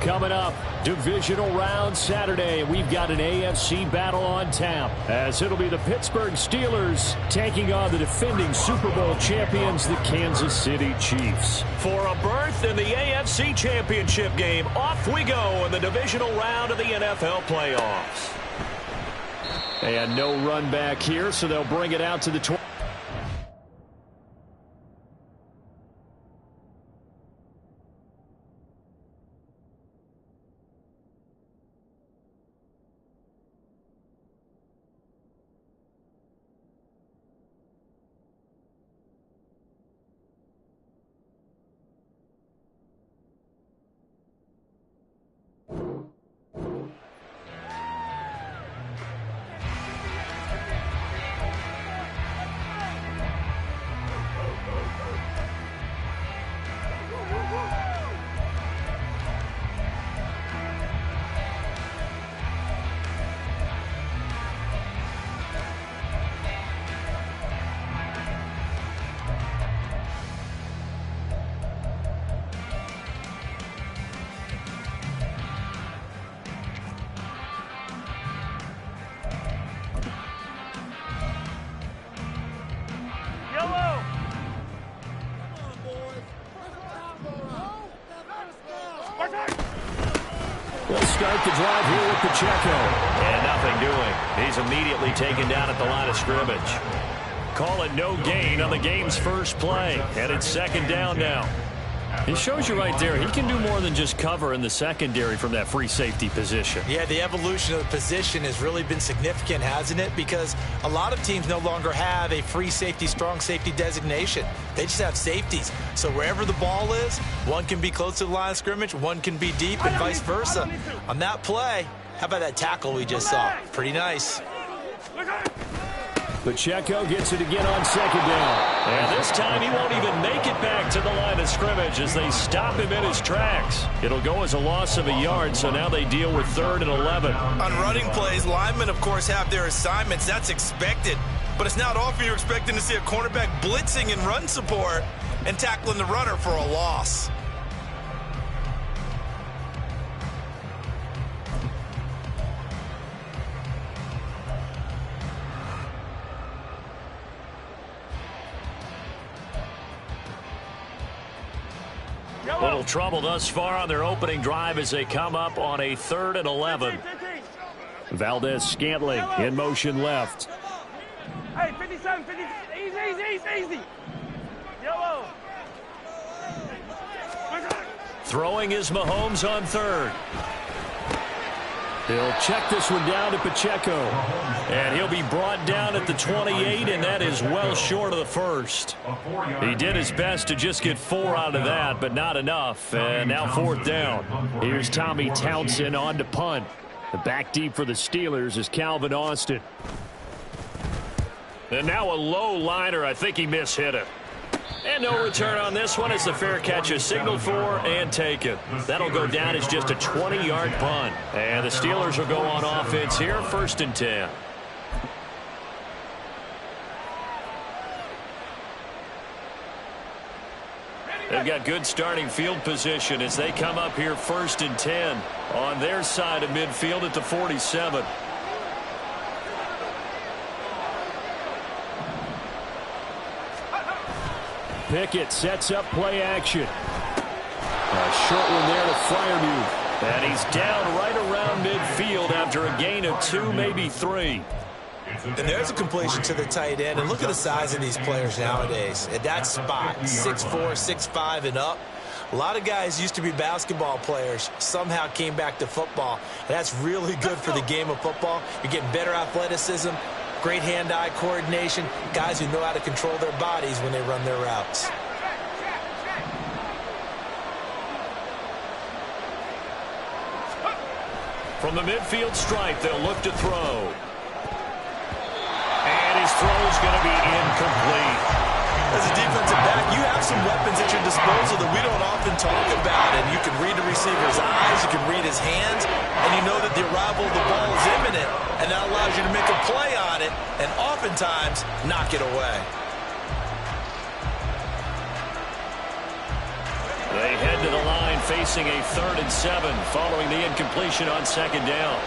Coming up, divisional round Saturday. We've got an AFC battle on tap, as it'll be the Pittsburgh Steelers taking on the defending Super Bowl champions, the Kansas City Chiefs. For a berth in the AFC Championship game, off we go in the divisional round of the NFL playoffs. And no run back here, so they'll bring it out to the 20. They'll start the drive here with Pacheco. And nothing doing. He's immediately taken down at the line of scrimmage. Call it no gain on the game's first play. And it's second down now. He shows you right there, he can do more than just cover in the secondary from that free safety position. Yeah, the evolution of the position has really been significant, hasn't it? Because a lot of teams no longer have a free safety, strong safety designation. They just have safeties. So wherever the ball is, one can be close to the line of scrimmage, one can be deep, and vice versa. On that play, how about that tackle we just saw? Pretty nice. Pacheco gets it again on second down. And this time he won't even make it back to the line of scrimmage as they stop him in his tracks. It'll go as a loss of a yard, so now they deal with 3rd and 11. On running plays, linemen, of course, have their assignments. That's expected. But it's not often you're expecting to see a cornerback blitzing in run support and tackling the runner for a loss. Little trouble thus far on their opening drive as they come up on a 3rd and 11. Valdez-Scantling in motion left. Hey, 57, 50, easy. Yellow. Throwing is Mahomes on 3rd. He'll check this one down to Pacheco. And he'll be brought down at the 28, and that is well short of the first. He did his best to just get 4 out of that, but not enough. And now 4th down. Here's Tommy Townsend on to punt. The back deep for the Steelers is Calvin Austin. And now a low liner. I think he mishit it. And no return on this one as the fair catch is signaled for and taken. That'll go down as just a 20-yard punt. And the Steelers will go on offense here, 1st and 10. They've got good starting field position as they come up here 1st and 10 on their side of midfield at the 47. Pickett sets up play action. A short one there to Freiermuth. And he's down right around midfield after a gain of 2, maybe 3. And there's a completion to the tight end. And look at the size of these players nowadays. At that spot, 6'4", 6'5", and up. A lot of guys used to be basketball players, somehow came back to football. And that's really good for the game of football. You're getting better athleticism, great hand-eye coordination, guys who know how to control their bodies when they run their routes. From the midfield stripe, they'll look to throw. And his throw's going to be incomplete. As a defensive back, you have some weapons at your disposal that we don't often talk about. And you can read the receiver's eyes, you can read his hands, and you know that the arrival of the ball is imminent. And that allows you to make a play on it and oftentimes knock it away. They head to the line facing a 3rd and 7 following the incompletion on 2nd down.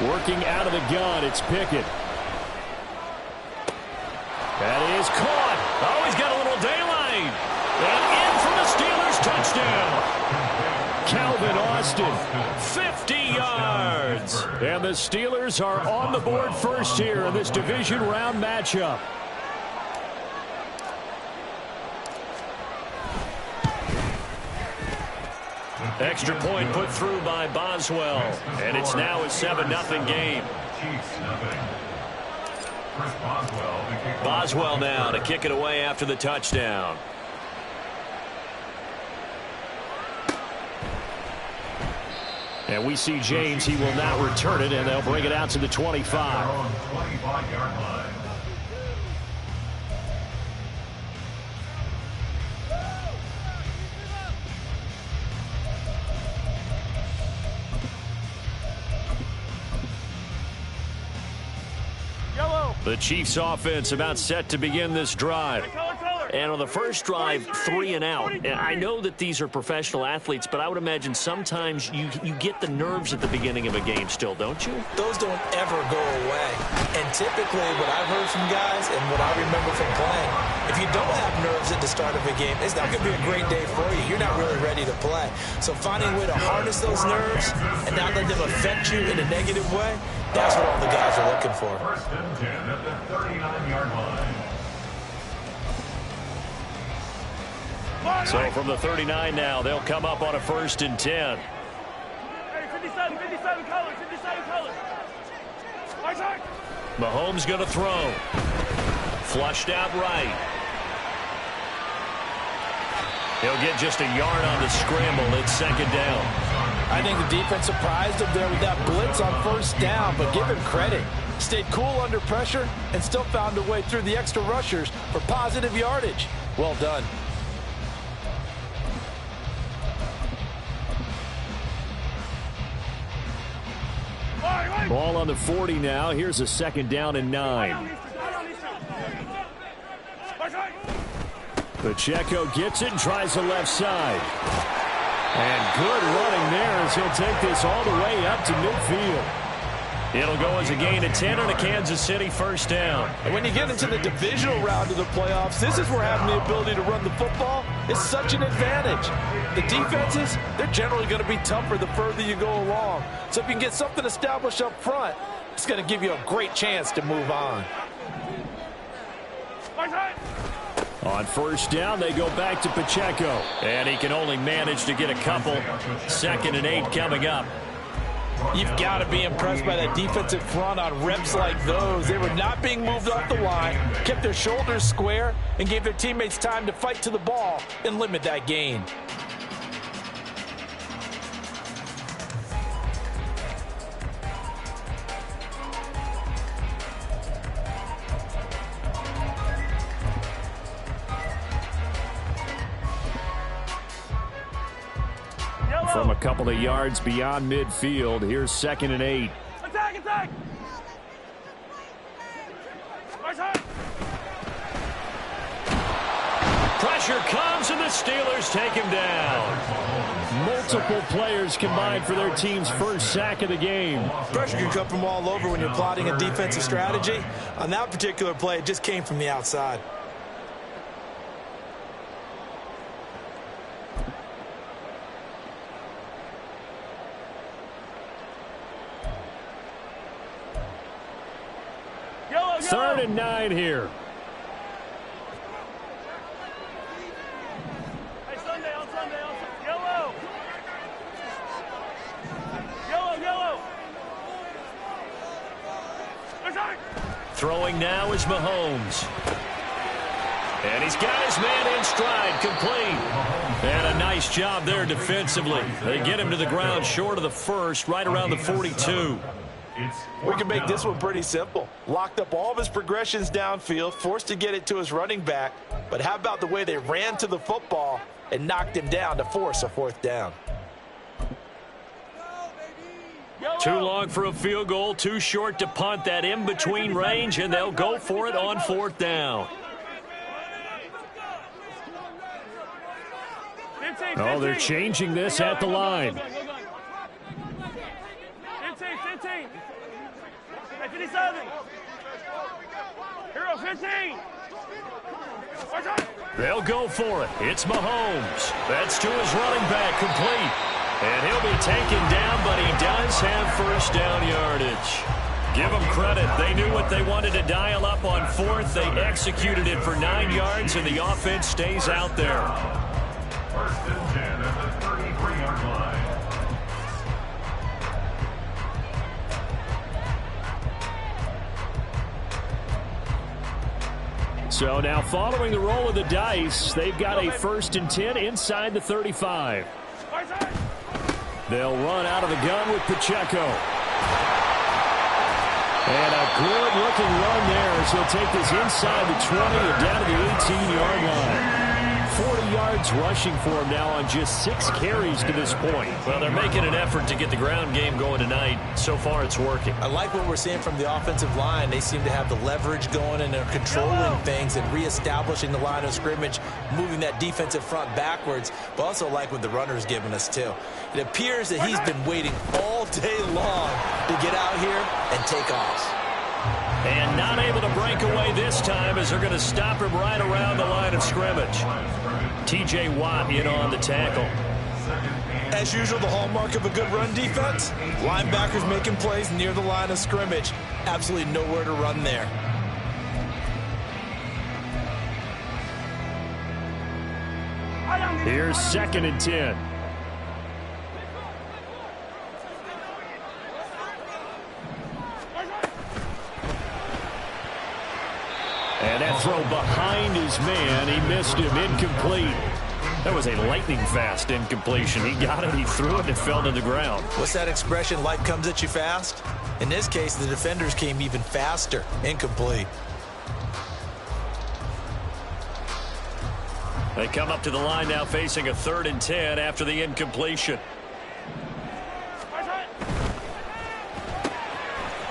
Working out of the gun, it's Pickett. That is caught. Oh, he's got a little daylight. And in for the Steelers touchdown. Calvin Austin. 50 yards. And the Steelers are on the board first here in this division round matchup. Extra point put through by Boswell. And it's now a 7-0 game. Boswell now to kick it away after the touchdown. And we see James. He will now return it, and they'll bring it out to the 25. The Chiefs offense about set to begin this drive. And on the first drive, 3 and out. And I know that these are professional athletes, but I would imagine sometimes you get the nerves at the beginning of a game still, don't you? Those don't ever go away. And typically what I've heard from guys and what I remember from playing, if you don't have nerves at the start of a game, it's not going to be a great day for you. You're not really ready to play. So finding a way to harness those nerves and not let them affect you in a negative way, that's what all the guys are looking for. 1st and 10 at the 39-yard line. So from the 39 now, they'll come up on a 1st and 10. Hey, 57 colors, 57 colors. Mahomes going to throw. Flushed out right. He'll get just a yard on the scramble. It's 2nd down. I think the defense surprised him there with that blitz on 1st down, but give him credit. Stayed cool under pressure and still found a way through the extra rushers for positive yardage. Well done. Ball on the 40 now. Here's a 2nd down and 9. Pacheco gets it and tries the left side. And good running there as he'll take this all the way up to midfield. It'll go as a gain of 10 on a Kansas City 1st down. And when you get into the divisional round of the playoffs, this is where having the ability to run the football is such an advantage. The defenses, they're generally going to be tougher the further you go along. So if you can get something established up front, it's going to give you a great chance to move on. On 1st down, they go back to Pacheco. And he can only manage to get a couple. 2nd and 8 coming up. You've got to be impressed by that defensive front on reps like those. They were not being moved off the line, kept their shoulders square, and gave their teammates time to fight to the ball and limit that gain. From a couple of yards beyond midfield, here's 2nd and 8. Attack, attack! Pressure comes and the Steelers take him down. Multiple players combined for their team's first sack of the game. Pressure can come from all over when you're plotting a defensive strategy. On that particular play, it just came from the outside. Yellow, 3rd and 9 here. Hey, Sunday, on Sunday. Yellow. Yellow. Attack! Throwing now is Mahomes. And he's got his man in stride, complete. And a nice job there defensively. They get him to the ground short of the 1st, right around the 42. We can make this one pretty simple. Locked up all of his progressions downfield, forced to get it to his running back. But how about the way they ran to the football and knocked him down to force a 4th down? Too long for a field goal, too short to punt. That in-between range, and they'll go for it on 4th down. 15. Oh, they're changing this at the line. 15. Hey, 57. Hero, 15. They'll go for it. It's Mahomes. That's to his running back, complete. And he'll be taken down, but he does have first down yardage. Give them credit. They knew what they wanted to dial up on 4th. They executed it for 9 yards, and the offense stays out there. 1st and 10 at the 33-yard line. So now following the roll of the dice, they've got a 1st and 10 inside the 35. They'll run out of the gun with Pacheco. And a good-looking run there as he'll take this inside the 20 and down to the 18-yard line. 40 yards rushing for him now on just 6 carries to this point. Well, they're making an effort to get the ground game going tonight. So far, it's working. I like what we're seeing from the offensive line. They seem to have the leverage going, and they're controlling things and reestablishing the line of scrimmage, moving that defensive front backwards, but also like what the runner's giving us, too. It appears that he's been waiting all day long to get out here and take off. And not able to break away this time as they're going to stop him right around the line of scrimmage. T.J. Watt in on the tackle. As usual, the hallmark of a good run defense, linebackers making plays near the line of scrimmage. Absolutely nowhere to run there. Here's 2nd and 10. And that throw behind his man. He missed him. Incomplete. That was a lightning-fast incompletion. He got it, he threw it, and it fell to the ground. What's that expression, life comes at you fast? In this case, the defenders came even faster. Incomplete. They come up to the line now facing a 3rd and 10 after the incompletion.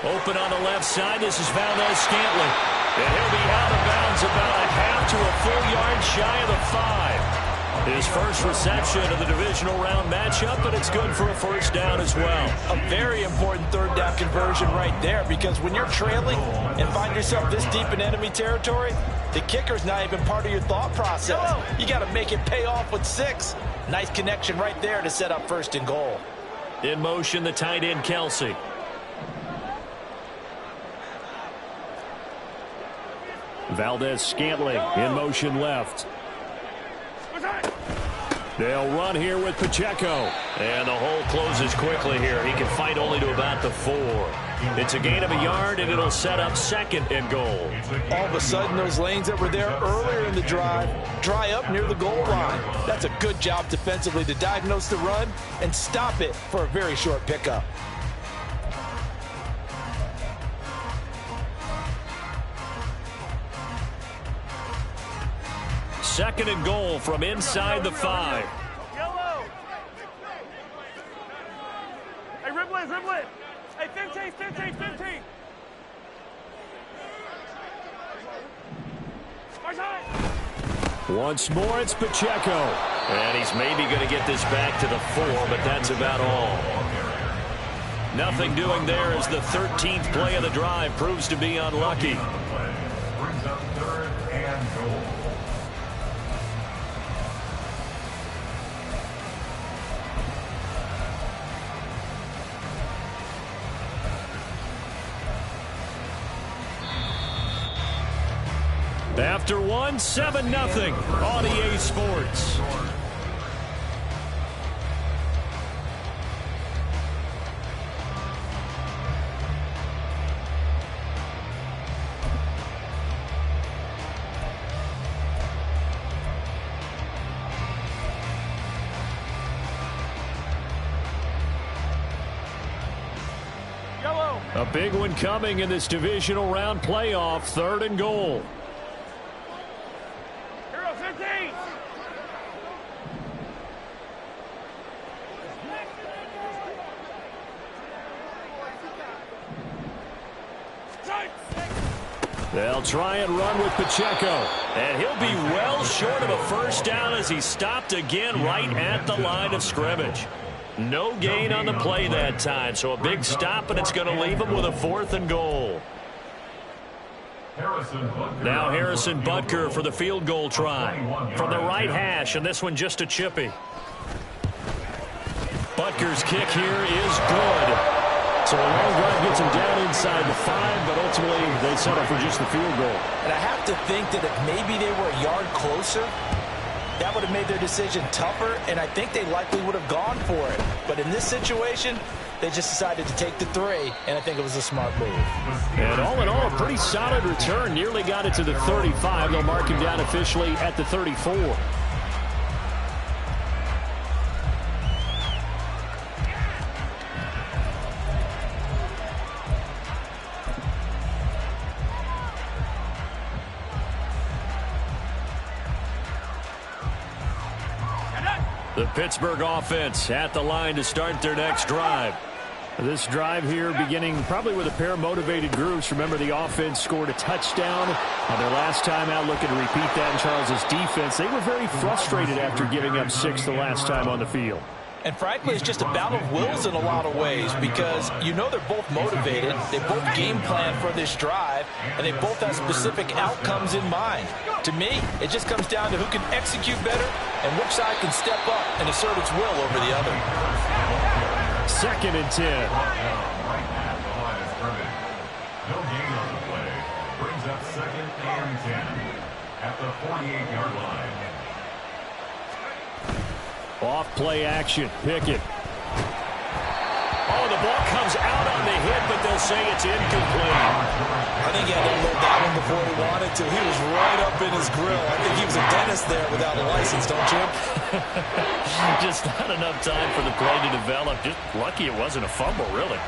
Open on the left side. This is Valdez-Scantling. And he'll be out of bounds about a half to a full yard shy of the 5. His first reception of the divisional round matchup, but it's good for a 1st down as well. A very important 3rd down conversion right there, because when you're trailing and find yourself this deep in enemy territory, the kicker's not even part of your thought process. You got to make it pay off with 6. Nice connection right there to set up 1st and goal. In motion, the tight end, Kelsey. Valdez-Scantling in motion left. They'll run here with Pacheco. And the hole closes quickly here. He can fight only to about the 4. It's a gain of a yard, and it'll set up 2nd and goal. All of a sudden, those lanes that were there earlier in the drive dry up near the goal line. That's a good job defensively to diagnose the run and stop it for a very short pickup. Second and goal from inside the 5. Yellow. Hey, Riblet. Hey, 15. Once more, it's Pacheco. And he's maybe going to get this back to the 4, but that's about all. Nothing doing there as the 13th play of the drive proves to be unlucky. Brings up 3rd and goal. After one, 7-0 on EA Sports. A big one coming in this divisional round playoff, 3rd and goal. Hero, 15. They'll try and run with Pacheco. And he'll be well short of a first down as he stopped again right at the line of scrimmage. No gain on the play that time, so a big stop, and it's going to leave him with a 4th and goal. Now Harrison Butker for the field goal try. From the right hash, and this one just a chippy. Butker's kick here is good. So a long drive gets him down inside the 5, but ultimately they settle for just the field goal. And I have to think that if maybe they were a yard closer, that would have made their decision tougher, and I think they likely would have gone for it. But in this situation, they just decided to take the 3, and I think it was a smart move. And all in all, a pretty solid return. Nearly got it to the 35. They'll mark him down officially at the 34. The Pittsburgh offense at the line to start their next drive. This drive here beginning probably with a pair of motivated groups. Remember, the offense scored a touchdown on their last time out, looking to repeat that in Charles' defense. They were very frustrated after giving up 6 the last time on the field. And frankly, it's just a battle of wills in a lot of ways because you know they're both motivated, they both game plan for this drive, and they both have specific outcomes in mind. To me, it just comes down to who can execute better and which side can step up and assert its will over the other. 2nd and 10. Right at the line of scrimmage. No gain on the play. Brings up 2nd and 10 at the 48-yard line. Off play action. Pickett. Oh, the ball comes out on the hit, but they'll say it's incomplete. I think he had to unload that one before he wanted to. He was right up in his grill. I think he was a dentist there without a license, don't you? Just not enough time for the play to develop. Just lucky it wasn't a fumble, really.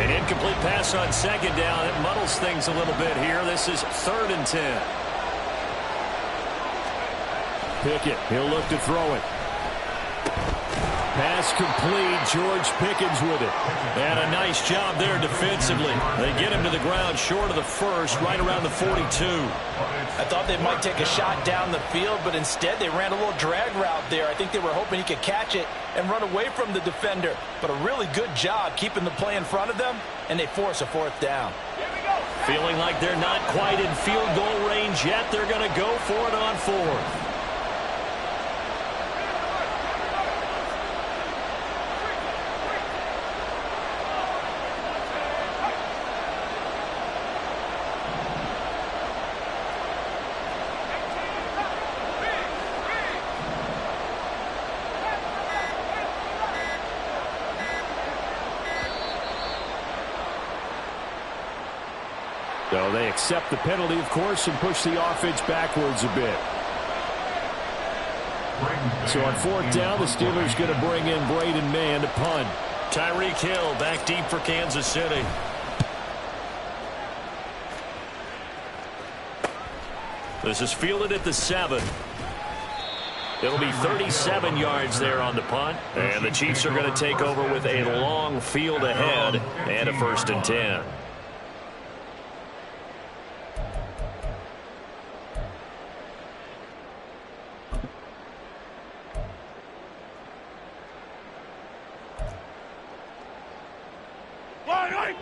An incomplete pass on 2nd down. It muddles things a little bit here. This is 3rd and 10. Pickett, he'll look to throw it. Pass complete. George Pickens with it. And a nice job there defensively. They get him to the ground short of the 1st, right around the 42. I thought they might take a shot down the field, but instead they ran a little drag route there. I think they were hoping he could catch it and run away from the defender. But a really good job keeping the play in front of them, and they force a 4th down. Feeling like they're not quite in field goal range yet. They're going to go for it on 4th. So they accept the penalty, of course, and push the offense backwards a bit. So on 4th down, the Steelers going to bring in Braden Mann to punt. Tyreek Hill back deep for Kansas City. This is fielded at the 7. It'll be 37 yards there on the punt. And the Chiefs are going to take over with a long field ahead and a 1st and 10.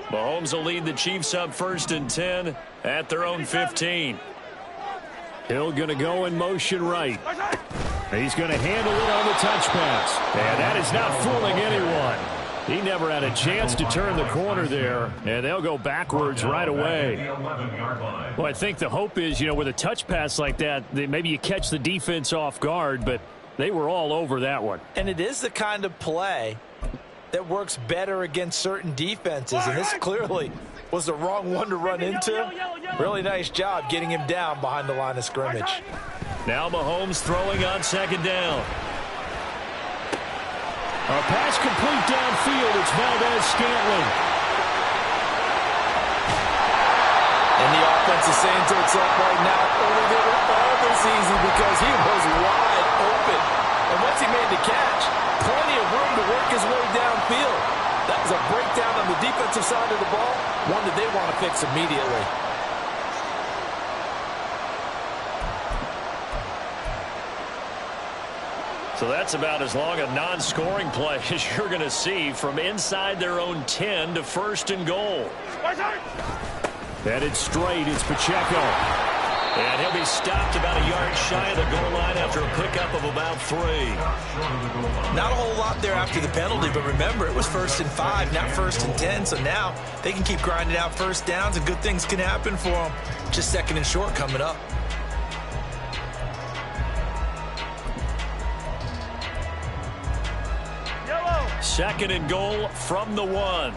Mahomes will lead the Chiefs up 1st and 10 at their own 15. Hill going to go in motion right. He's going to handle it on the touch pass. And that is not fooling anyone. He never had a chance to turn the corner there, and they'll go backwards right away. Well, I think the hope is, with a touch pass like that maybe you catch the defense off guard, but they were all over that one. And it is the kind of play that works better against certain defenses, and this clearly was the wrong one to run into. Really nice job getting him down behind the line of scrimmage. Now Mahomes throwing on 2nd down. A pass complete downfield. It's Valdez Scantling. And the is saying to itself right now, only they were all this easy because he was wide open. And once he made the catch, plenty of room to work his way downfield. That was a breakdown on the defensive side of the ball, one that they want to fix immediately. So that's about as long a non-scoring play as you're going to see from inside their own 10 to 1st and goal. Headed straight, it's Pacheco. And he'll be stopped about a yard shy of the goal line after a pickup of about 3. Not a whole lot there after the penalty, but remember, it was 1st and 5, not 1st and 10. So now they can keep grinding out first downs, and good things can happen for them. Just 2nd and short coming up. Yellow. 2nd and goal from the 1.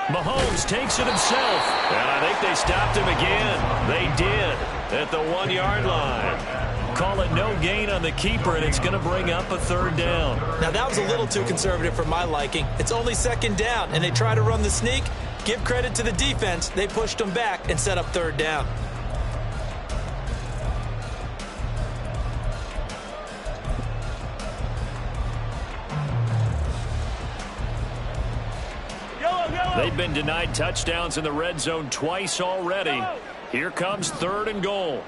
Mahomes takes it himself. And I think they stopped him again. They did at the 1-yard line. Call it no gain on the keeper, and it's going to bring up a 3rd down. Now, that was a little too conservative for my liking. It's only 2nd down, and they try to run the sneak. Give credit to the defense. They pushed them back and set up 3rd down. They've been denied touchdowns in the red zone twice already. Here comes 3rd and goal.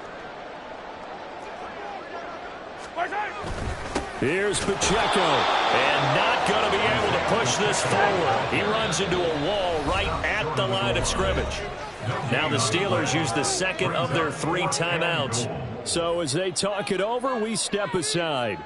Here's Pacheco. And not going to be able to push this forward. He runs into a wall right at the line of scrimmage. Now the Steelers use the 2nd of their 3 timeouts. So as they talk it over, we step aside.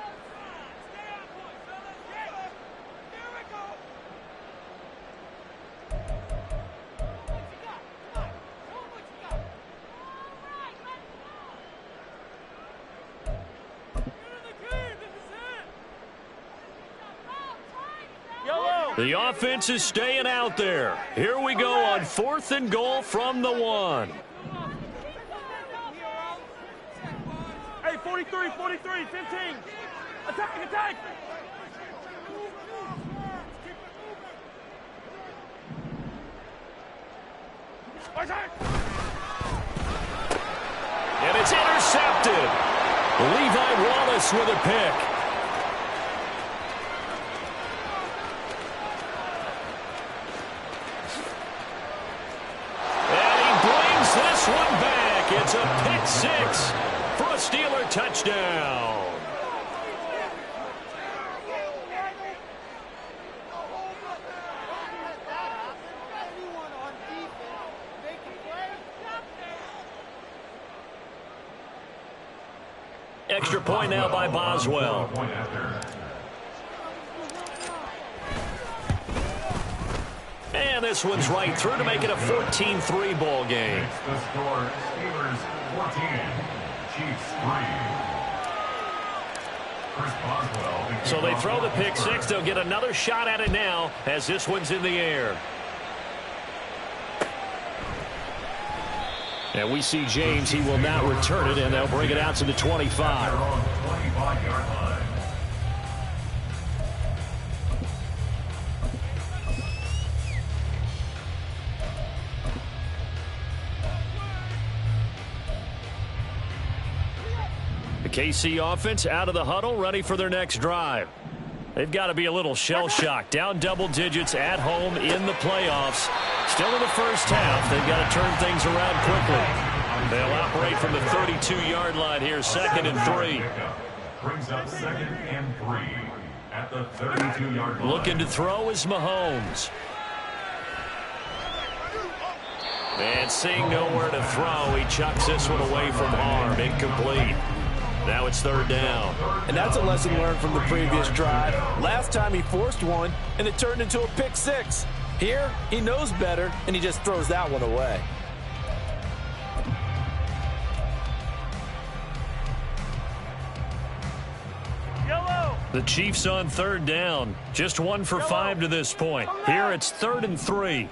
The offense is staying out there. Here we go on 4th and goal from the 1. Hey, 43, 43, 15. Attack, attack. And it's intercepted. Levi Wallace with a pick. This one back. It's a pick 6 for a Steeler touchdown. Extra point now by Boswell. And this one's right through to make it a 14-3 ball game. The score, Steelers 14, Chiefs 3. So they throw the pick 6. They'll get another shot at it now as this one's in the air. And we see James. He will not return it, and they'll bring it out to the 25. The KC offense out of the huddle, ready for their next drive. They've got to be a little shell-shocked. Down double digits at home in the playoffs. Still in the first half. They've got to turn things around quickly. They'll operate from the 32-yard line here, 2nd and 3. Brings up 2nd and 3 at the 32-yard line. Looking to throw is Mahomes. And seeing nowhere to throw, he chucks this one away from harm. Incomplete. Now it's 3rd down. And that's a lesson learned from the previous drive. Last time he forced one, and it turned into a pick 6. Here, he knows better, and he just throws that one away. Yellow. The Chiefs on 3rd down. Just 1 for 5 to this point. Here it's 3rd and 3.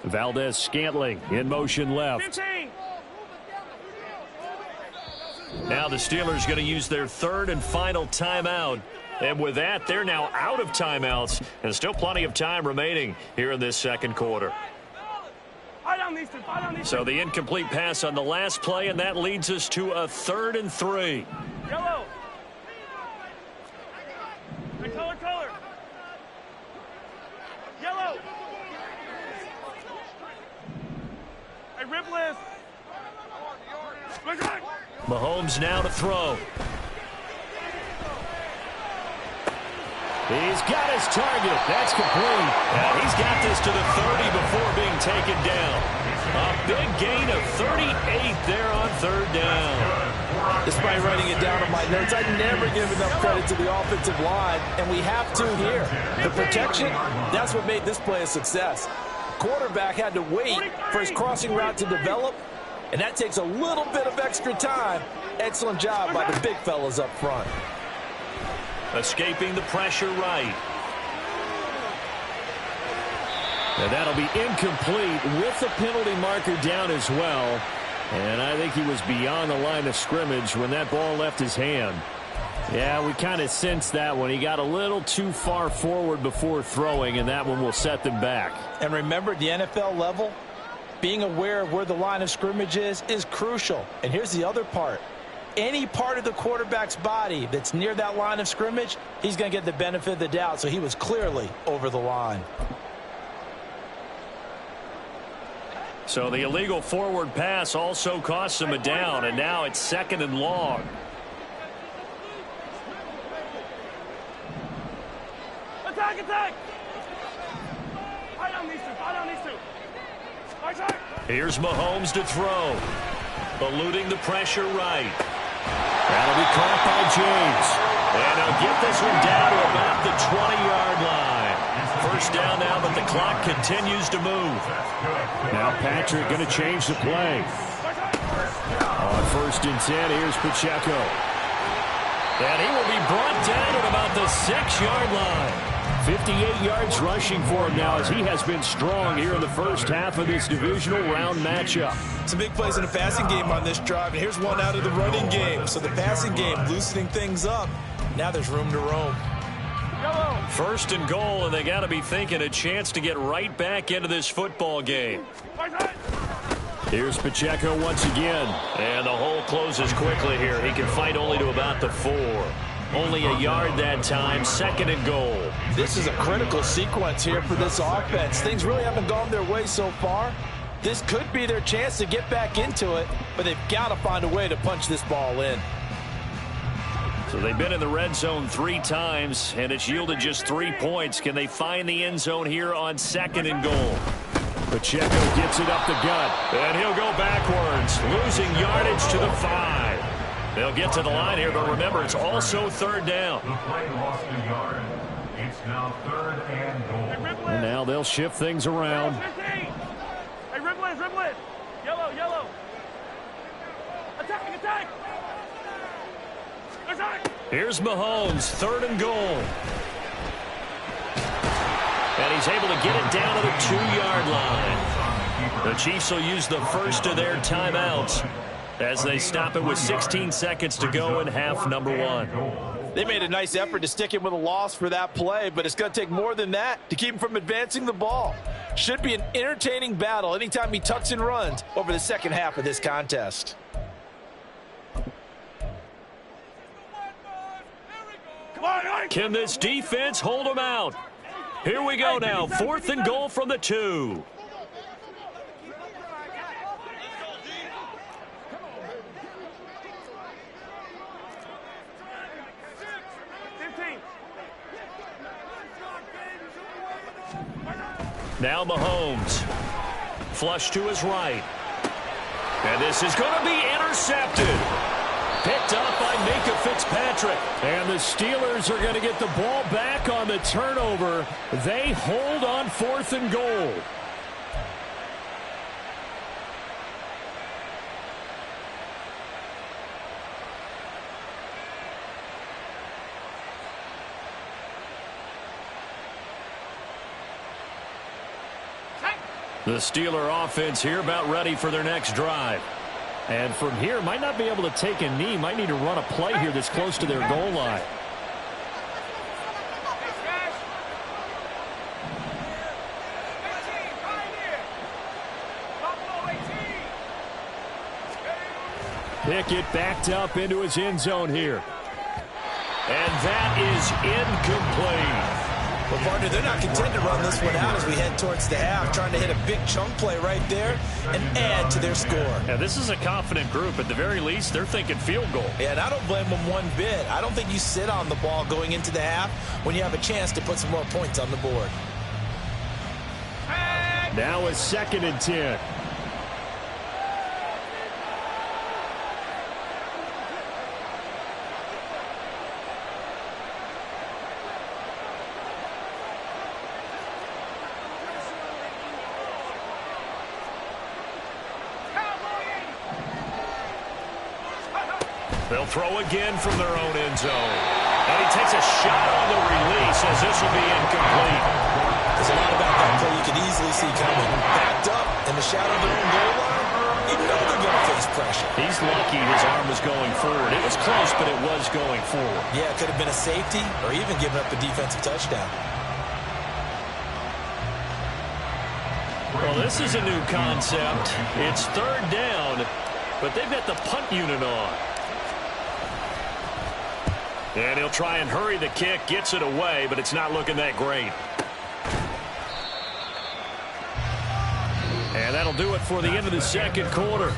Valdez-Scantling in motion left. 15. Now the Steelers going to use their 3rd and final timeout And with that, they're now out of timeouts, and still plenty of time remaining here in this second quarter. So the incomplete pass on the last play, and that leads us to a 3rd and 3. Yellow. Hey, color. Yellow. Hey, Ripless. Mahomes now to throw. He's got his target. That's complete. And he's got this to the 30 before being taken down. A big gain of 38 there on 3rd down. Despite writing it down on my notes, I never give enough credit to the offensive line, and we have to here. The protection, that's what made this play a success. Quarterback had to wait for his crossing route to develop, and that takes a little bit of extra time. Excellent job by the big fellas up front. Escaping the pressure right. And that'll be incomplete with the penalty marker down as well. And I think he was beyond the line of scrimmage when that ball left his hand. Yeah, we kind of sensed that when he got a little too far forward before throwing, and that one will set them back. And remember, at the NFL level, being aware of where the line of scrimmage is crucial. And here's the other part. Any part of the quarterback's body that's near that line of scrimmage, he's going to get the benefit of the doubt. So he was clearly over the line. So the illegal forward pass also costs him a down, and now it's 2nd and long. Attack! Fight on these two. Here's Mahomes to throw. Eluding the pressure right. That'll be caught by James. And he'll get this one down to about the 20-yard line. 1st down now, but the clock continues to move. Now Patrick going to change the play. On 1st and 10, here's Pacheco. And he will be brought down at about the 6-yard line. 58 yards rushing for him now as he has been strong here in the first half of this divisional round matchup. Some big plays in the passing game on this drive, and here's one out of the running game. So the passing game loosening things up. Now there's room to roam. 1st and goal, and they got to be thinking a chance to get right back into this football game. Here's Pacheco once again. And the hole closes quickly here. He can fight only to about the 4. Only a yard that time, 2nd and goal. This is a critical sequence here for this offense. Things really haven't gone their way so far. This could be their chance to get back into it, but they've got to find a way to punch this ball in. So they've been in the red zone 3 times, and it's yielded just 3 points. Can they find the end zone here on 2nd and goal? Pacheco gets it up the gut. And he'll go backwards, losing yardage to the 5. They'll get to the line here, but remember, it's also 3rd down. The play lost a yard. It's now 3rd and goal. And now they'll shift things around. Hey, Ripley. Yellow. Attack. Here's Mahomes, 3rd and goal. And he's able to get it down to the 2-yard line. The Chiefs will use the first of their timeouts as they stop it with 16 seconds to go in half number 1. They made a nice effort to stick him with a loss for that play, but it's going to take more than that to keep him from advancing the ball. Should be an entertaining battle anytime he tucks and runs over the second half of this contest. Can this defense hold him out? Here we go now, 4th and goal from the 2. Now Mahomes. Flush to his right. And this is going to be intercepted. Picked up by Minkah Fitzpatrick. And the Steelers are going to get the ball back on the turnover. They hold on 4th and goal. The Steeler offense here about ready for their next drive. And from here, might not be able to take a knee. Might need to run a play here that's close to their goal line. Pickett backed up into his end zone here. And that is incomplete. Well, partner, they're not content to run this one out as we head towards the half, trying to hit a big chunk play right there and add to their score. Yeah, this is a confident group. At the very least, they're thinking field goal. Yeah, and I don't blame them one bit. I don't think you sit on the ball going into the half when you have a chance to put some more points on the board. Now a 2nd and 10. They'll throw again from their own end zone. And he takes a shot on the release as this will be incomplete. There's a lot about that play you can easily see coming. Backed up in the shadow of their own goal line, you know they're going to face pressure. He's lucky his arm was going forward. It was close, but it was going forward. Yeah, it could have been a safety or even given up a defensive touchdown. Well, this is a new concept. It's 3rd down, but they've got the punt unit on. And he'll try and hurry the kick, gets it away, but it's not looking that great. And that'll do it for the end of the 2nd quarter.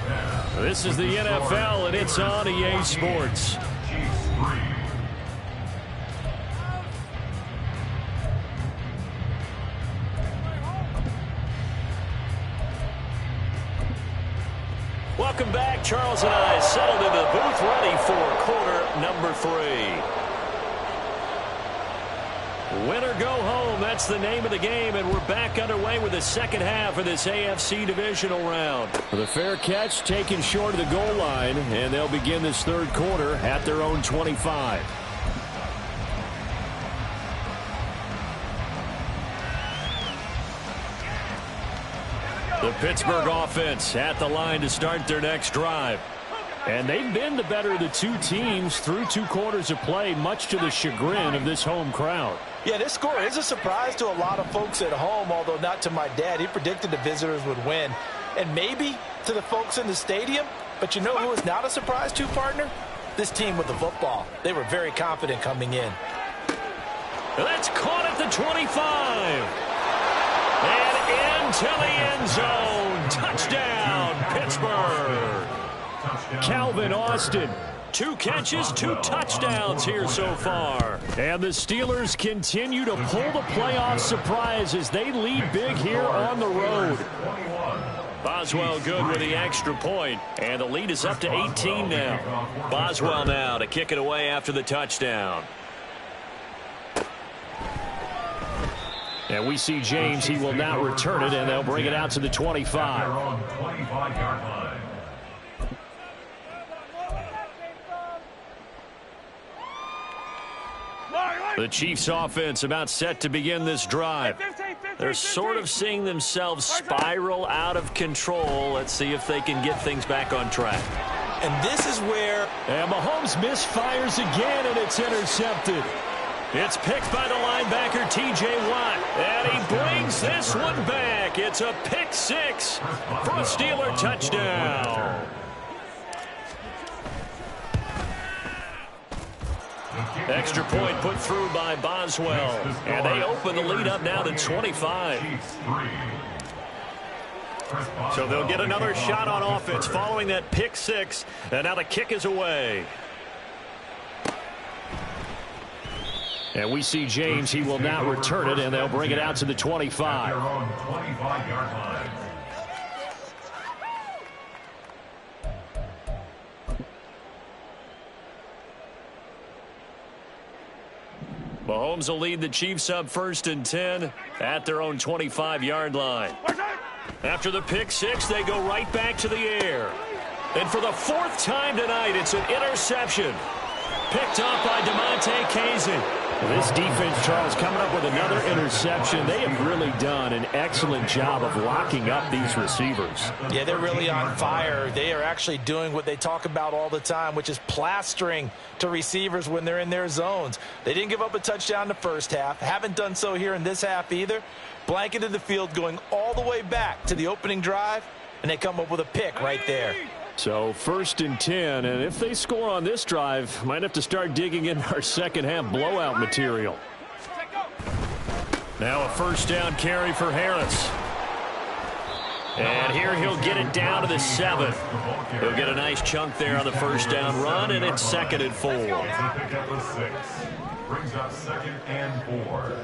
This is the NFL, and it's on EA Sports. Welcome back. Charles and I settled into the booth ready for quarter number 3. Win or go home, that's the name of the game, and we're back underway with the 2nd half of this AFC divisional round. The fair catch taken short of the goal line, and they'll begin this 3rd quarter at their own 25. The Pittsburgh offense at the line to start their next drive. And they've been the better of the two teams through 2 quarters of play, much to the chagrin of this home crowd. Yeah, this score is a surprise to a lot of folks at home, although not to my dad. He predicted the visitors would win. And maybe to the folks in the stadium. But you know who is not a surprise to, partner? This team with the football. They were very confident coming in. That's caught at the 25. And into the end zone. Touchdown, Pittsburgh. Calvin Austin. 2 catches, 2 touchdowns here so far. And the Steelers continue to pull the playoff surprise as they lead big here on the road. Boswell good with the extra point, and the lead is up to 18 now. Boswell now to kick it away after the touchdown. And we see James. He will not return it, and they'll bring it out to the 25. The Chiefs offense about set to begin this drive. They're sort of seeing themselves spiral out of control. Let's see if they can get things back on track. And this is where... And Mahomes misfires again, and it's intercepted. It's picked by the linebacker, T.J. Watt. And he brings this one back. It's a pick 6 for a Steeler touchdown. Extra point put through by Boswell. And they open the lead up now to 25. So they'll get another shot on offense following that pick 6. And now the kick is away. And we see James. He will not return it, and they'll bring it out to the 25. Mahomes will lead the Chiefs up 1st and 10 at their own 25-yard line. After the pick 6, they go right back to the air. And for the 4th time tonight, it's an interception. Picked up by DeMonte Casey. This defense, Charles, coming up with another interception. They have really done an excellent job of locking up these receivers. Yeah, they're really on fire. They are actually doing what they talk about all the time, which is plastering to receivers when they're in their zones. They didn't give up a touchdown in the first half. Haven't done so here in this half either. Blanketed the field going all the way back to the opening drive, and they come up with a pick right there. So 1st and 10, and if they score on this drive, might have to start digging in our second half blowout material. Now a 1st down carry for Harris. And here he'll get it down to the 7. He'll get a nice chunk there on the 1st down run, and it's 2nd and 4. Pick up the 6. Brings up 2nd and 4.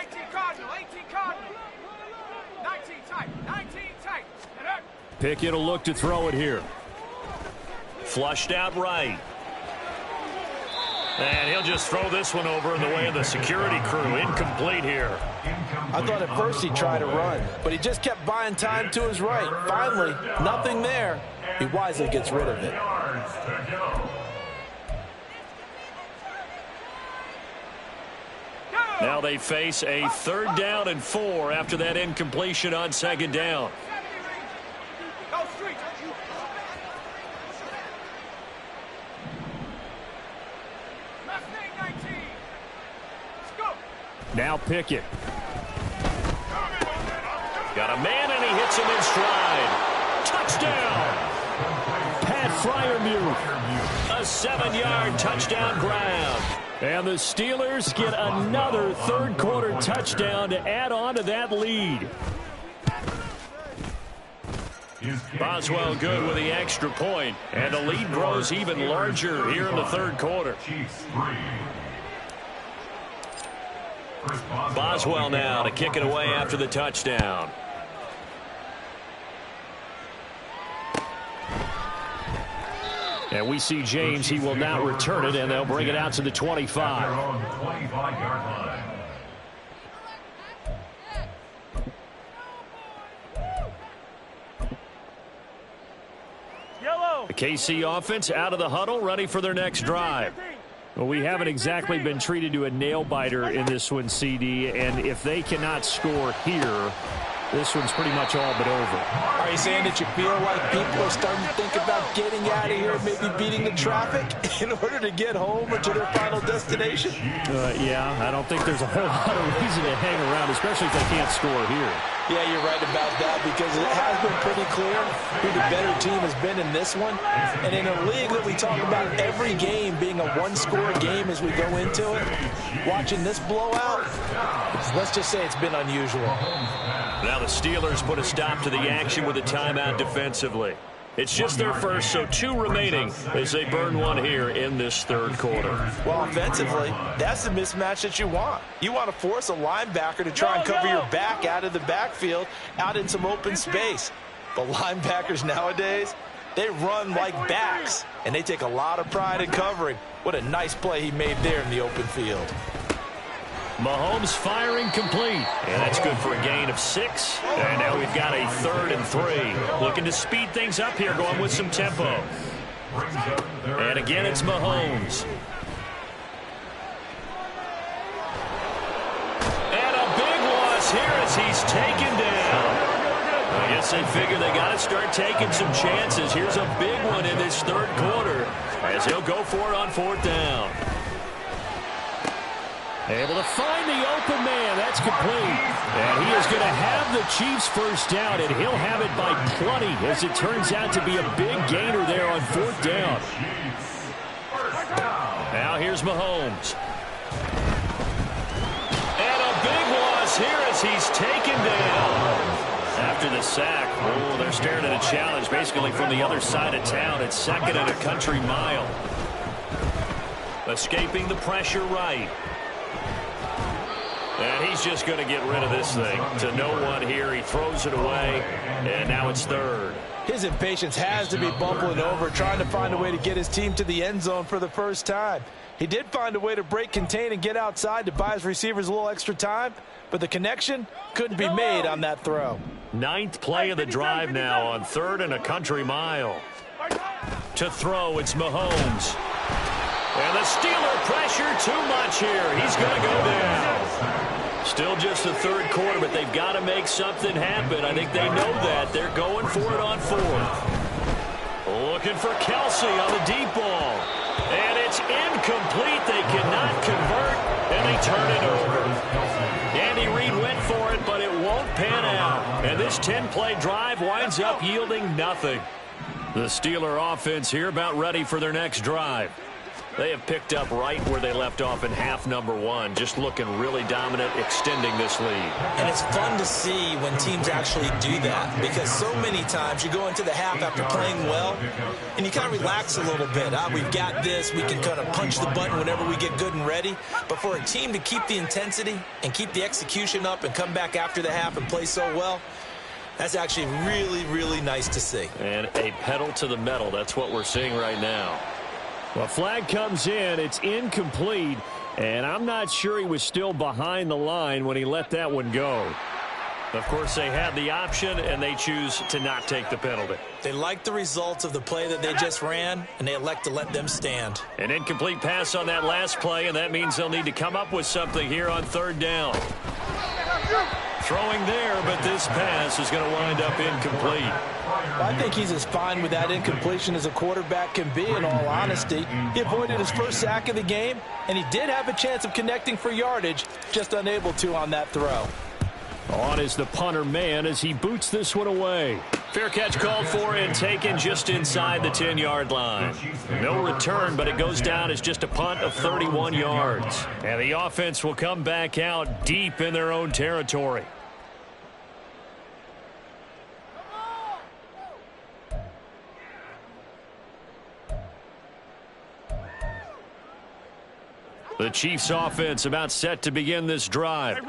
18 Cardinal, 18 Cardinal. 19 tight, 19 tight. Pickett will look to throw it here. Flushed out right. And he'll just throw this one over in the way of the security crew. Incomplete here. I thought at first he tried to run, but he just kept buying time to his right. Finally, nothing there. He wisely gets rid of it. Now they face a 3rd down and 4 after that incompletion on 2nd down. Now Pickett. Got a man, and he hits him in stride. Touchdown! Pat Freiermuth. A 7-yard touchdown grab. And the Steelers get another 3rd quarter touchdown to add on to that lead. Boswell good with the extra point, and the lead grows even larger here in the 3rd quarter. Boswell now to kick it away after the touchdown. And we see James. He will now return it, and they'll bring it out to the 25. Yellow. The KC offense out of the huddle, ready for their next drive. Well, we haven't exactly been treated to a nail-biter in this one, CD, and if they cannot score here, this one's pretty much all but over. Are you saying that you feel like people are starting to think about getting out of here, maybe beating the traffic in order to get home or to their final destination? Yeah, I don't think there's a whole lot of reason to hang around, especially if they can't score here. Yeah, you're right about that, because it has been pretty clear who the better team has been in this one. And in a league that we talk about every game being a one-score game as we go into it, watching this blowout, let's just say it's been unusual. Now the Steelers put a stop to the action with a timeout defensively. It's just their first, so 2 remaining as they burn one here in this 3rd quarter. Well, offensively, that's the mismatch that you want. You want to force a linebacker to try and cover your back out of the backfield, out in some open space. But linebackers nowadays, they run like backs, and they take a lot of pride in covering. What a nice play he made there in the open field. Mahomes firing complete. And that's good for a gain of 6. And now we've got a 3rd and 3. Looking to speed things up here, going with some tempo. And again, it's Mahomes. And a big loss here as he's taken down. I guess they figure they got to start taking some chances. Here's a big one in this 3rd quarter as he'll go for it on 4th down. Able to find the open man. That's complete. And he is going to have the Chiefs 1st down, and he'll have it by plenty, as it turns out to be a big gainer there on 4th down. Now here's Mahomes. And a big loss here as he's taken down. After the sack, oh, they're staring at a challenge basically from the other side of town. It's 2nd and a country mile. Escaping the pressure right. And he's just going to get rid of this thing. To no one here. He throws it away. And now it's 3rd. His impatience has to be bumbling over, trying to find a way to get his team to the end zone for the first time. He did find a way to break contain and get outside to buy his receivers a little extra time, but the connection couldn't be made on that throw. 9th play of the drive now on 3rd and a country mile. To throw, it's Mahomes. And the Steeler pressure too much here. He's going to go down. Still just the 3rd quarter, but they've got to make something happen. I think they know that. They're going for it on 4th. Looking for Kelsey on the deep ball. And it's incomplete. They cannot convert, and they turn it over. Andy Reid went for it, but it won't pan out. And this this 10-play drive winds up yielding nothing. The Steeler offense here about ready for their next drive. They have picked up right where they left off in half number 1, just looking really dominant, extending this lead. And it's fun to see when teams actually do that, because so many times you go into the half after playing well, and you kind of relax a little bit. We've got this. We can kind of punch the button whenever we get good and ready. But for a team to keep the intensity and keep the execution up and come back after the half and play so well, that's actually really, really nice to see. And a pedal to the metal. That's what we're seeing right now. Well, flag comes in. It's incomplete. And I'm not sure he was still behind the line when he let that one go. Of course, they had the option, and they choose to not take the penalty. They like the results of the play that they just ran, and they elect to let them stand. An incomplete pass on that last play, and that means they'll need to come up with something here on 3rd down. Throwing there, but this pass is going to wind up incomplete. I think he's as fine with that incompletion as a quarterback can be, in all honesty. He avoided his first sack of the game, and he did have a chance of connecting for yardage, just unable to on that throw. On is the punter man as he boots this one away. Fair catch called for and taken just inside the 10-yard line. No return, but it goes down as just a punt of 31 yards. And the offense will come back out deep in their own territory. The Chiefs offense about set to begin this drive.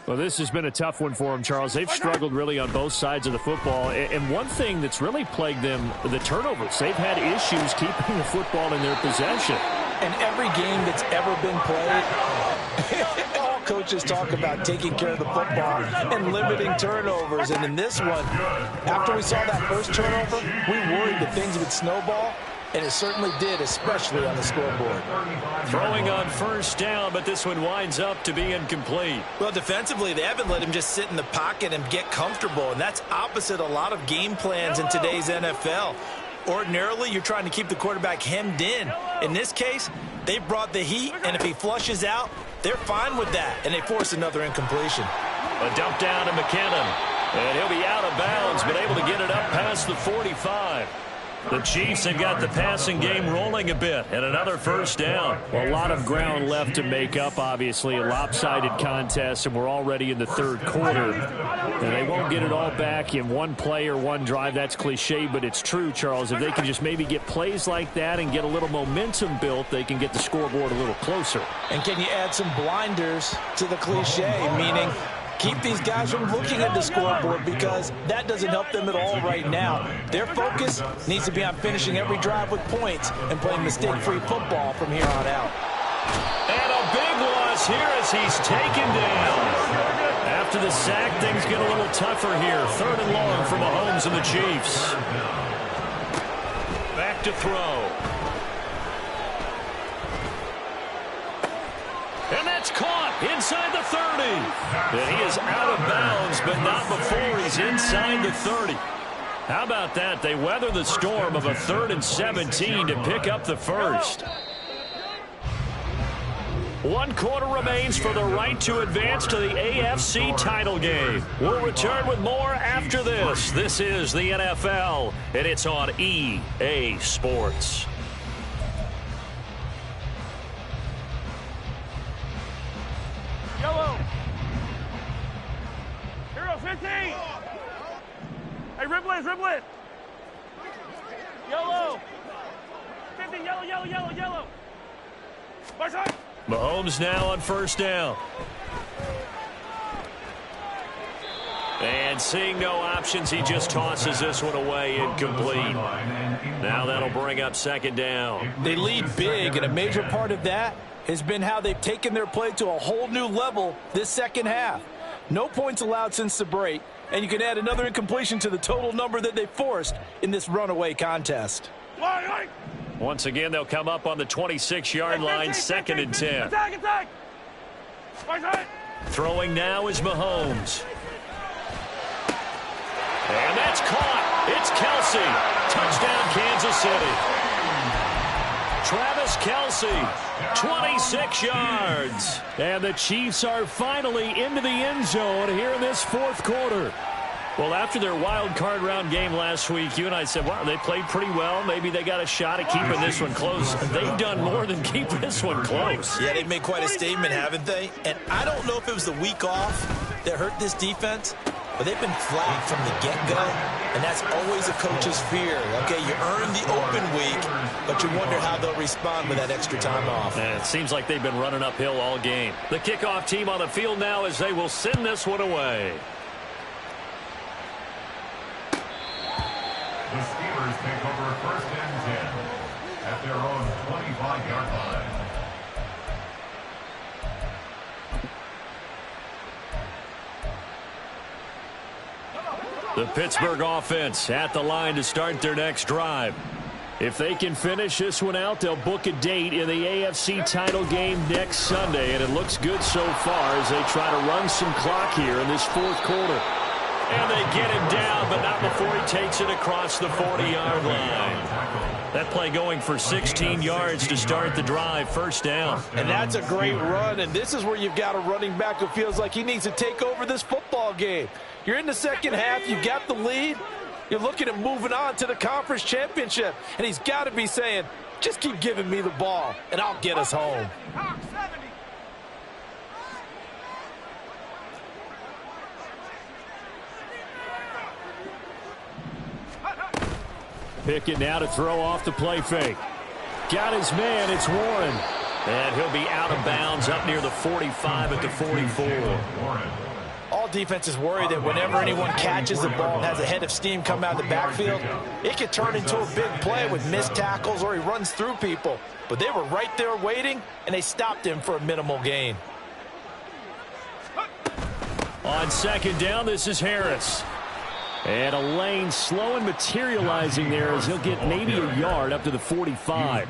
Well, this has been a tough one for them, Charles. They've struggled really on both sides of the football. And one thing that's really plagued them, the turnovers. They've had issues keeping the football in their possession. And every game that's ever been played, all coaches talk about taking care of the football and limiting turnovers. And in this one, after we saw that first turnover, we worried that things would snowball. And it certainly did, especially on the scoreboard. Throwing on 1st down, but this one winds up to be incomplete. Well, defensively, they haven't let him just sit in the pocket and get comfortable, and that's opposite a lot of game plans in today's NFL. Ordinarily, you're trying to keep the quarterback hemmed in. In this case, they brought the heat, and if he flushes out, they're fine with that, and they force another incompletion. A dump down to McKinnon, and he'll be out of bounds, but able to get it up past the 45. The Chiefs have got the passing game rolling a bit, and another 1st down. Well, a lot of ground left to make up, obviously. A lopsided contest, and we're already in the 3rd quarter. And they won't get it all back in one play or one drive. That's cliche, but it's true, Charles. If they can just maybe get plays like that and get a little momentum built, they can get the scoreboard a little closer. And can you add some blinders to the cliche, meaning keep these guys from looking at the scoreboard, because that doesn't help them at all right now. Their focus needs to be on finishing every drive with points and playing mistake-free football from here on out. And a big loss here as he's taken down. After the sack, things get a little tougher here. 3rd and long for Mahomes and the Chiefs. Back to throw. And that's caught inside the 30. And he is out of bounds, but not before he's inside the 30. How about that? They weather the storm of a 3rd and 17 to pick up the first. 1 quarter remains for the right to advance to the AFC title game. We'll return with more after this. This is the NFL, and it's on EA Sports. Yellow. Hero 15. Hey, Riblet. Yellow. 50, yellow. March on. Mahomes now on 1st down. And seeing no options, he just tosses this one away, incomplete. Now that'll bring up 2nd down. They lead big, and a major part of that has been how they've taken their play to a whole new level this 2nd half. No points allowed since the break, and you can add another incompletion to the total number that they forced in this runaway contest. Once again, they'll come up on the 26-yard line, 2nd and 10. Attack. Throwing now is Mahomes. And that's caught. It's Kelce. Touchdown, Kansas City. Travis Kelce, 26 yards. And the Chiefs are finally into the end zone here in this 4th quarter. Well, after their wild card round game last week, you and I said, wow, they played pretty well. Maybe they got a shot at keeping this one close. They've done more than keep this one close. Yeah, they've made quite a statement, haven't they? And I don't know if it was the week off that hurt this defense, but they've been flat from the get-go, and that's always a coach's fear. Okay, you earn the open week, but you wonder how they'll respond with that extra time off. And it seems like they've been running uphill all game. The kickoff team on the field now as they will send this one away. The Steelers take over 1st and 10 at their own 25-yard line. The Pittsburgh offense at the line to start their next drive. If they can finish this one out, they'll book a date in the AFC title game next Sunday, and it looks good so far as they try to run some clock here in this fourth quarter. And they get him down, but not before he takes it across the 40-yard line. That play going for 16 yards to start the drive, first down. And that's a great run, and this is where you've got a running back who feels like he needs to take over this football game. You're in the second half, you got the lead, you're looking at moving on to the conference championship, and he's got to be saying, just keep giving me the ball, and I'll get us home. Pickett now to throw off the play fake. Got his man, it's Warren. And he'll be out of bounds up near the 45 at the 44. All defenses worry that whenever anyone catches the ball and has a head of steam come out of the backfield, it could turn into a big play with missed tackles or he runs through people. But they were right there waiting, and they stopped him for a minimal gain. On second down, this is Harris. And a lane slow and materializing there as he'll get maybe a yard up to the 45.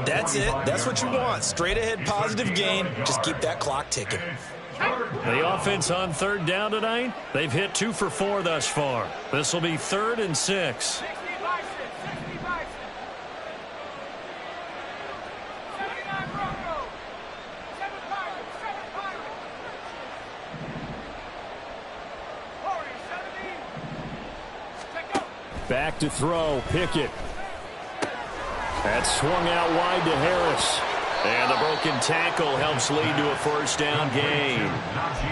That's it. That's what you want. Straight ahead positive gain. Just keep that clock ticking. The offense on third down tonight, they've hit 2 for 4 thus far. This will be 3rd and 6. Back to throw, Pickett. That swung out wide to Harris. And the broken tackle helps lead to a first down gain.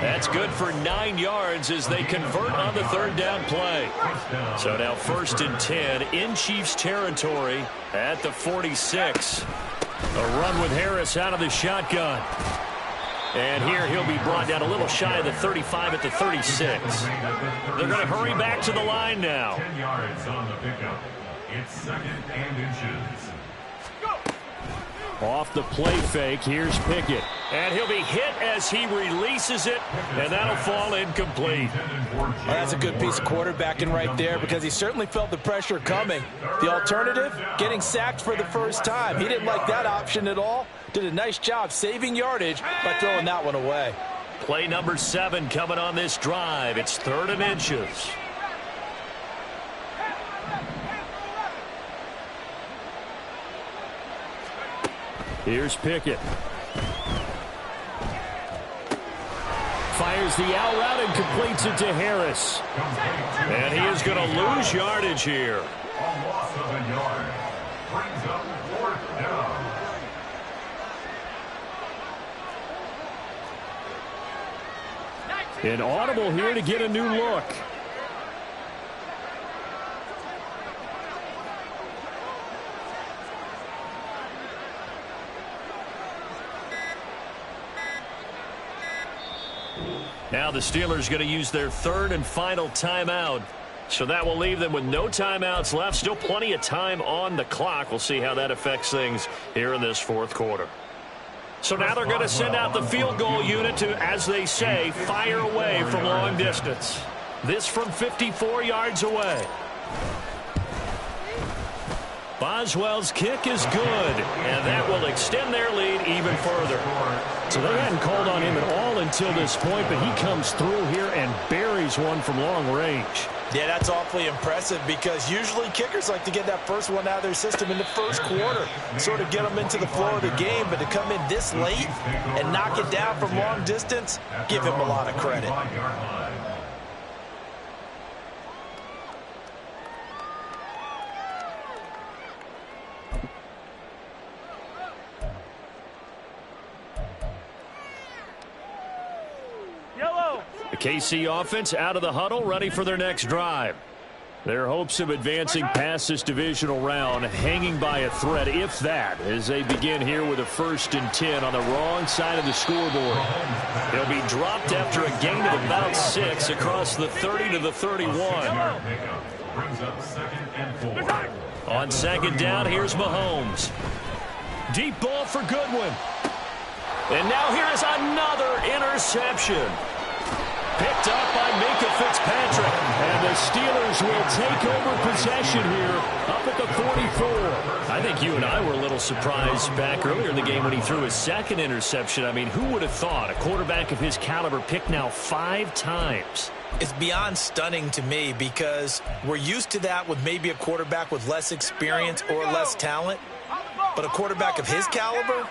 That's good for 9 yards as they convert on the third down play. So now 1st and 10 in Chiefs territory at the 46. A run with Harris out of the shotgun. And here he'll be brought down a little shy of the 35 at the 36. They're going to hurry back to the line now. 10 yards on the pickup. It's 2nd and inches. Off the play fake, here's Pickett. And he'll be hit as he releases it, and that'll fall incomplete. Well, that's a good piece of quarterbacking right there because he certainly felt the pressure coming. The alternative, getting sacked for the first time. He didn't like that option at all. Did a nice job saving yardage by throwing that one away. Play number 7 coming on this drive. It's 3rd and inches. Here's Pickett. Fires the out route and completes it to Harris. And he is going to lose yardage here. A loss of a yard. Brings up 4th down. An audible here to get a new look. Now the Steelers going to use their 3rd and final timeout. So that will leave them with no timeouts left. Still plenty of time on the clock. We'll see how that affects things here in this 4th quarter. So now they're going to send out the field goal unit to, as they say, fire away from long distance. This from 54 yards away. Boswell's kick is good, and that will extend their lead even further. So they hadn't called on him at all until this point, but he comes through here and buries one from long range. Yeah, that's awfully impressive because usually kickers like to get that first one out of their system in the first quarter, sort of get them into the flow of the game, but to come in this late and knock it down from long distance, give him a lot of credit. The KC offense out of the huddle, ready for their next drive. Their hopes of advancing past this divisional round hanging by a thread, if that, as they begin here with a 1st and 10 on the wrong side of the scoreboard. They'll be dropped after a gain of about 6 across the 30 to the 31. Brings up 2nd and 4. On 2nd down, here's Mahomes. Deep ball for Goodwin. And now here is another interception. Picked up by Minkah Fitzpatrick. And the Steelers will take over possession here up at the 44. I think you and I were a little surprised back earlier in the game when he threw his 2nd interception. I mean, who would have thought a quarterback of his caliber picked now 5 times? It's beyond stunning to me because we're used to that with maybe a quarterback with less experience or less talent. But a quarterback of his caliber,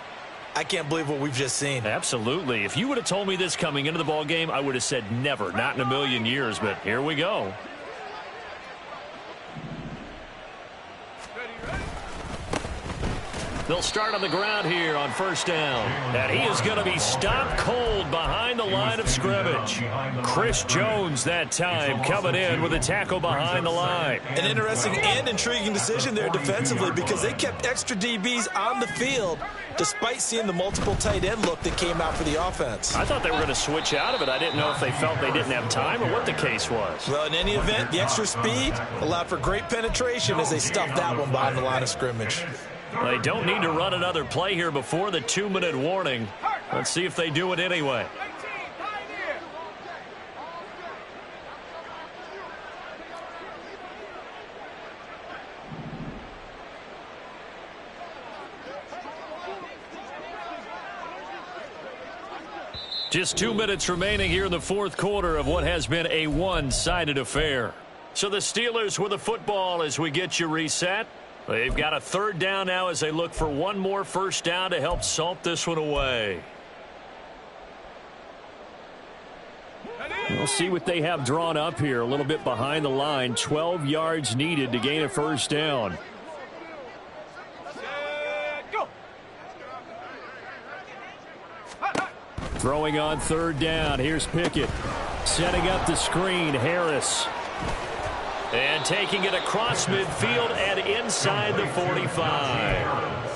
I can't believe what we've just seen. Absolutely. If you would have told me this coming into the ball game, I would have said never, not in a million years. But here we go. They'll start on the ground here on 1st down. And he is going to be stopped cold behind the line of scrimmage. Chris Jones that time coming in with a tackle behind the line. An interesting and intriguing decision there defensively because they kept extra DBs on the field despite seeing the multiple tight end look that came out for the offense. I thought they were going to switch out of it. I didn't know if they felt they didn't have time or what the case was. Well, in any event, the extra speed allowed for great penetration as they stuffed that one behind the line of scrimmage. They don't need to run another play here before the 2-minute warning. Let's see if they do it anyway. Just 2 minutes remaining here in the 4th quarter of what has been a one-sided affair. So the Steelers with the football as we get you reset. They've got a 3rd down now as they look for one more 1st down to help salt this one away. We'll see what they have drawn up here. A little bit behind the line. 12 yards needed to gain a 1st down. Throwing on 3rd down. Here's Pickett. Setting up the screen. Harris. And taking it across midfield and inside the 45.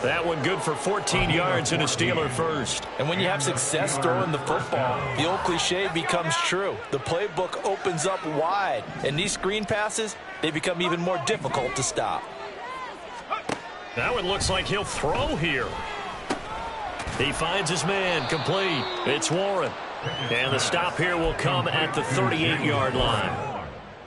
That one good for 14 yards and a Steeler 1st. And when you have success throwing the football, the old cliche becomes true. The playbook opens up wide. And these screen passes, they become even more difficult to stop. That one looks like he'll throw here. He finds his man complete. It's Warren. And the stop here will come at the 38-yard line.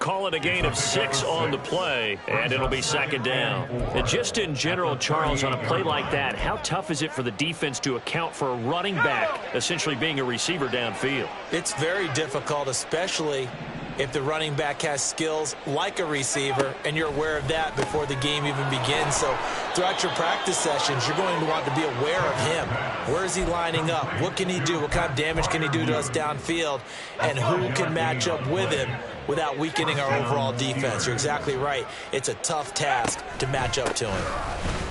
Call it a gain of 6 on the play, and it'll be 2nd down. And just in general, Charles, on a play like that, how tough is it for the defense to account for a running back essentially being a receiver downfield? It's very difficult, especially if the running back has skills like a receiver, and you're aware of that before the game even begins. So throughout your practice sessions, you're going to want to be aware of him. Where is he lining up? What can he do? What kind of damage can he do to us downfield? And who can match up with him without weakening our overall defense? You're exactly right. It's a tough task to match up to him.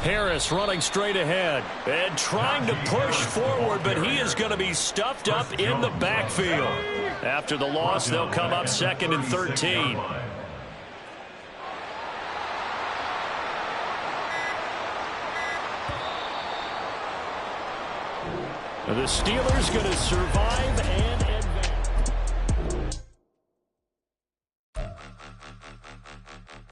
Harris running straight ahead and trying to push forward, but he is going to be stuffed up in the backfield. After the loss, they'll come up 2nd and 13. The Steelers going to survive and